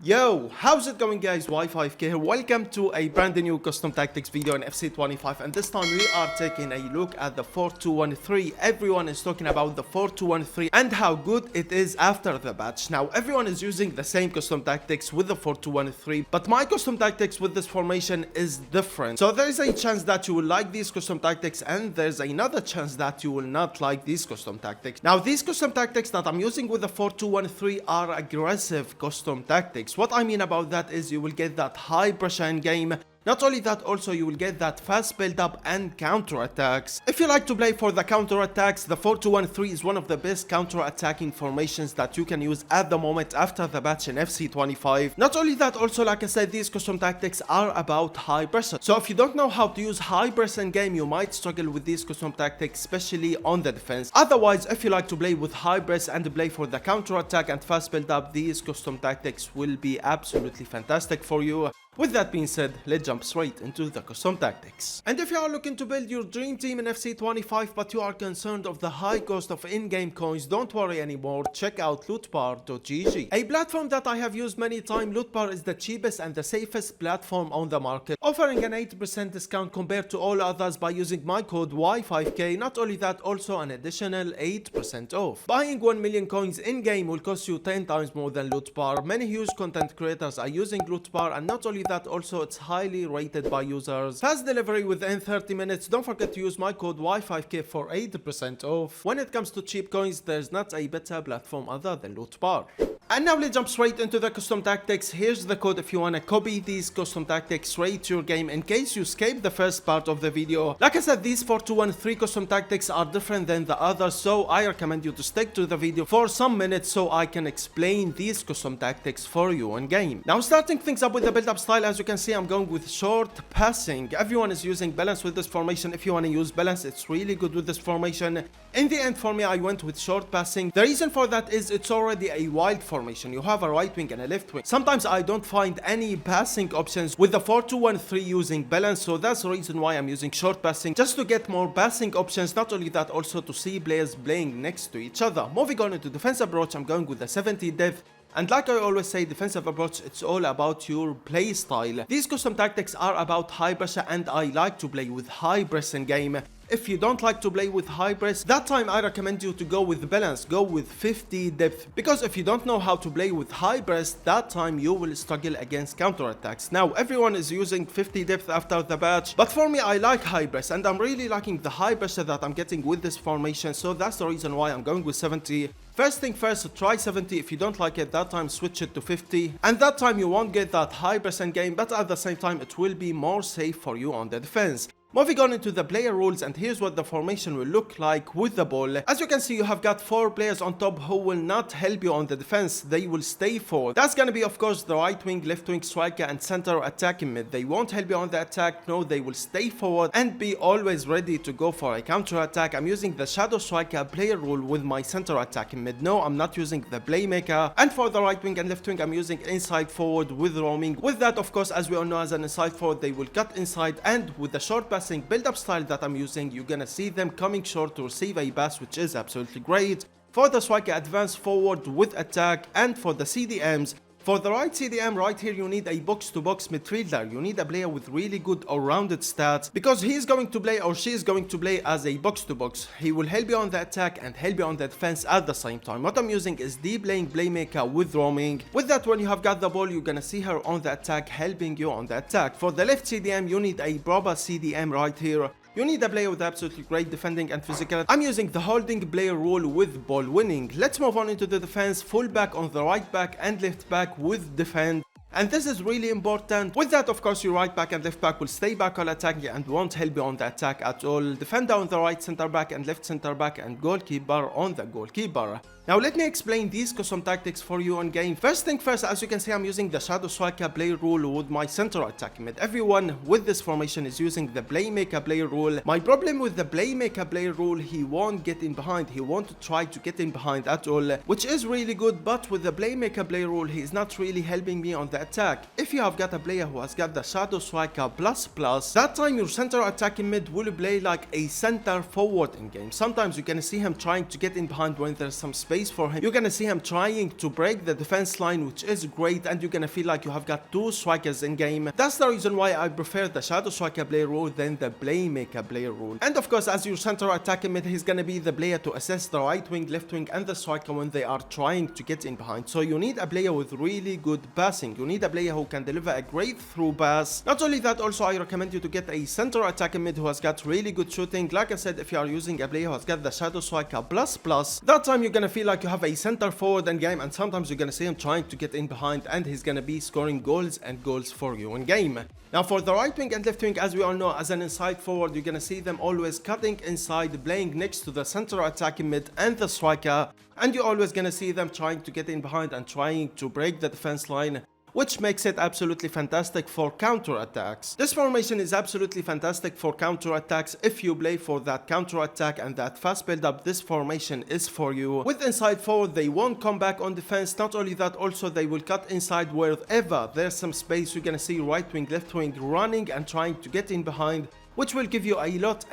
Yo, how's it going guys? Y5K here. Welcome to a brand new custom tactics video in FC25, and this time we are taking a look at the 4-2-1-3. Everyone is talking about the 4-2-1-3 and how good it is after the patch. Now everyone is using the same custom tactics with the 4-2-1-3, but my custom tactics with this formation is different. So there is a chance that you will like these custom tactics, and there's another chance that you will not like these custom tactics. Now these custom tactics that I'm using with the 4-2-1-3 are aggressive custom tactics. What I mean about that is you will get that high pressure in game. Not only that, also you will get that fast build up and counter attacks. If you like to play for the counter attacks, the 4-2-1-3 is one of the best counter attacking formations that you can use at the moment after the patch in FC25. Not only that, also like I said, these custom tactics are about high pressure. So if you don't know how to use high pressure in game, you might struggle with these custom tactics, especially on the defense. Otherwise, if you like to play with high press and play for the counter attack and fast build up, these custom tactics will be absolutely fantastic for you. With that being said, let's jump straight into the custom tactics. And if you are looking to build your dream team in FC25 but you are concerned of the high cost of in-game coins, don't worry anymore, check out lootbar.gg. A platform that I have used many times. Lootbar is the cheapest and the safest platform on the market, offering an 80% discount compared to all others by using my code Y5K. Not only that, also an additional 8% off. Buying 1 million coins in-game will cost you 10 times more than Lootbar. Many huge content creators are using Lootbar, and not only that, also it's highly rated by users. Fast delivery within 30 minutes. Don't forget to use my code Y5K for 80% off. When it comes to cheap coins, there's not a better platform other than Lootbar. And now let's jump straight into the custom tactics. Here's the code if you wanna copy these custom tactics straight to your game in case you skip the first part of the video. Like I said, these 4-2-1-3 custom tactics are different than the others, so I recommend you to stick to the video for some minutes so I can explain these custom tactics for you in game. Now starting things up with the build up style, as you can see, I'm going with short passing. Everyone is using balance with this formation. If you wanna use balance, it's really good with this formation. In the end, for me, I went with short passing. The reason for that is it's already a wide formation. You have a right wing and a left wing. Sometimes I don't find any passing options with the 4-2-1-3 using balance, so that's the reason why I'm using short passing, just to get more passing options. Not only that, also to see players playing next to each other. Moving on into defensive approach, I'm going with the 70 depth. And like I always say, defensive approach, it's all about your play style. These custom tactics are about high pressure, and I like to play with high press in game. If you don't like to play with high press, that time I recommend you to go with balance, go with 50 depth. Because if you don't know how to play with high press, that time you will struggle against counter attacks. Now everyone is using 50 depth after the patch, but for me I like high press, and I'm really liking the high pressure that I'm getting with this formation, so that's the reason why I'm going with 70. First thing first, try 70. If you don't like it, that time switch it to 50, and that time you won't get that high press in game, but at the same time it will be more safe for you on the defense. Moving on into the player rules, and here's what the formation will look like with the ball. As you can see, you have got 4 players on top who will not help you on the defense. They will stay forward. That's gonna be, of course, the right wing, left wing, striker, and center attacking mid. They won't help you on the attack. No, they will stay forward and be always ready to go for a counter attack. I'm using the shadow striker player rule with my center attacking mid. No, I'm not using the playmaker. And for the right wing and left wing, I'm using inside forward with roaming. With that, of course, as we all know, as an inside forward, they will cut inside, and with the short pass build-up style that I'm using, you're gonna see them coming short to receive a pass, which is absolutely great. For the striker, advance forward with attack. And for the CDMs, for the right CDM right here, you need a box-to-box midfielder. You need a player with really good all-rounded stats, because he's going to play, or she is going to play, as a box-to-box. He will help you on the attack and help you on the defense at the same time. What I'm using is deep lane playmaker with roaming. With that, when you have got the ball, you're gonna see her on the attack, helping you on the attack. For the left CDM, you need a proper CDM right here. You need a player with absolutely great defending and physical. I'm using the holding player rule with ball winning. Let's move on into the defense. Full back on the right back and left back with defend. And this is really important. With that, of course, your right back and left back will stay back while attacking and won't help you on the attack at all. Defender on the right center back and left center back, and goalkeeper on the goalkeeper. Now let me explain these custom tactics for you on game. First thing first, as you can see, I'm using the shadow striker play rule with my center attack mid. Everyone with this formation is using the playmaker play rule. My problem with the playmaker play rule, he won't get in behind. He won't try to get in behind at all, which is really good, but with the playmaker play rule, he is not really helping me on the attack. If you have got a player who has got the shadow striker plus, that time your center attacking mid will play like a center forward in game. Sometimes you can see him trying to get in behind when there's some space space for him. You're gonna see him trying to break the defense line, which is great, and you're gonna feel like you have got two strikers in game. That's the reason why I prefer the shadow striker player rule than the playmaker player rule. And of course, as your center attacking mid, he's gonna be the player to assist the right wing, left wing, and the striker when they are trying to get in behind. So you need a player with really good passing. You need a player who can deliver a great through pass. Not only that, also I recommend you to get a center attacking mid who has got really good shooting. Like I said, if you are using a player who has got the shadow striker plus, that time you're gonna feel like you have a center forward in game, and sometimes you're gonna see him trying to get in behind, and he's gonna be scoring goals and goals for you in game. Now for the right wing and left wing, as we all know, as an inside forward, you're gonna see them always cutting inside, playing next to the center attacking mid and the striker, and you're always gonna see them trying to get in behind and trying to break the defense line, which makes it absolutely fantastic for counter attacks. This formation is absolutely fantastic for counter attacks. If you play for that counter attack and that fast build up, this formation is for you. With inside forward, they won't come back on defense. Not only that, also they will cut inside wherever there's some space. You're gonna see right wing, left wing running and trying to get in behind, which will give you a lot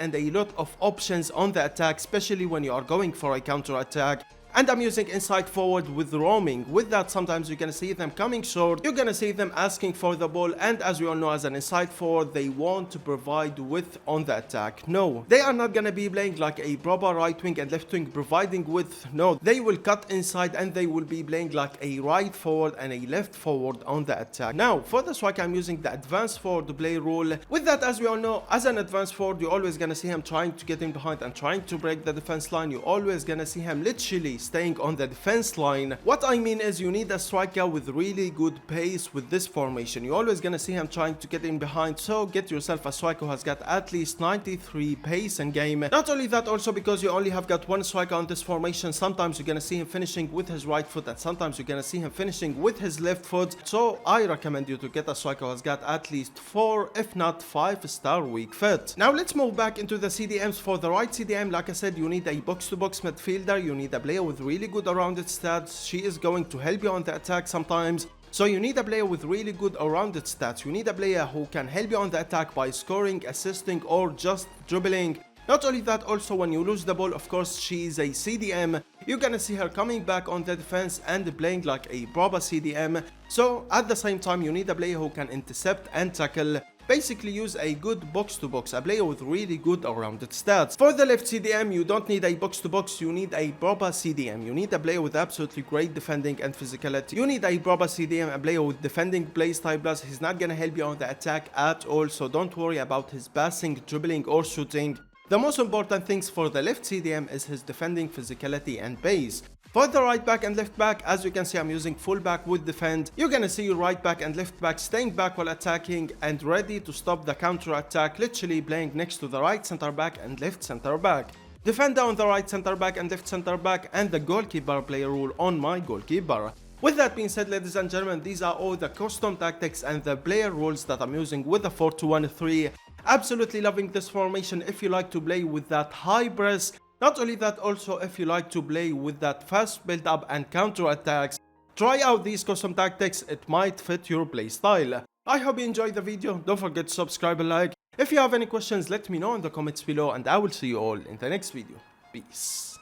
of options on the attack, especially when you are going for a counter attack. And I'm using inside forward with roaming. With that, sometimes you're gonna see them coming short, you're gonna see them asking for the ball, and as we all know, as an inside forward, they want to provide width on the attack. No, they are not gonna be playing like a proper right wing and left wing providing width. No, they will cut inside and they will be playing like a right forward and a left forward on the attack. Now for the strike, I'm using the advanced forward play rule. With that, as we all know, as an advanced forward, you're always gonna see him trying to get in behind and trying to break the defense line. You're always gonna see him literally staying on the defense line. What I mean is, you need a striker with really good pace with this formation. You're always gonna see him trying to get in behind, so get yourself a striker who has got at least 93 pace in game. Not only that, also because you only have got one striker on this formation, sometimes you're gonna see him finishing with his right foot and sometimes you're gonna see him finishing with his left foot. So I recommend you to get a striker who has got at least 4 if not 5-star weak foot. Now let's move back into the CDMs. For the right CDM, like I said, you need a box-to-box midfielder. You need a player with really good around-it stats. She is going to help you on the attack sometimes. So you need a player with really good around-it stats. You need a player who can help you on the attack by scoring, assisting, or just dribbling. Not only that, also when you lose the ball, of course, she is a CDM. You're gonna see her coming back on the defense and playing like a proper CDM. So at the same time, you need a player who can intercept and tackle. Basically use a good box-to-box, a player with really good around-it stats. For the left CDM, you don't need a box-to-box, you need a proper CDM. You need a player with absolutely great defending and physicality. You need a proper CDM, a player with defending playstyle plus. He's not gonna help you on the attack at all, so don't worry about his passing, dribbling, or shooting. The most important things for the left CDM is his defending, physicality, and pace. For the right back and left back, as you can see, I'm using full back with defend. You're gonna see your right back and left back staying back while attacking and ready to stop the counter attack, literally playing next to the right center back and left center back. Defender on the right center back and left center back, and the goalkeeper player rule on my goalkeeper. With that being said, ladies and gentlemen, these are all the custom tactics and the player rules that I'm using with the 4-2-1-3. Absolutely loving this formation if you like to play with that high press. Not only that, also if you like to play with that fast build up and counter attacks, try out these custom tactics, it might fit your playstyle. I hope you enjoyed the video, don't forget to subscribe and like. If you have any questions, let me know in the comments below and I will see you all in the next video. Peace.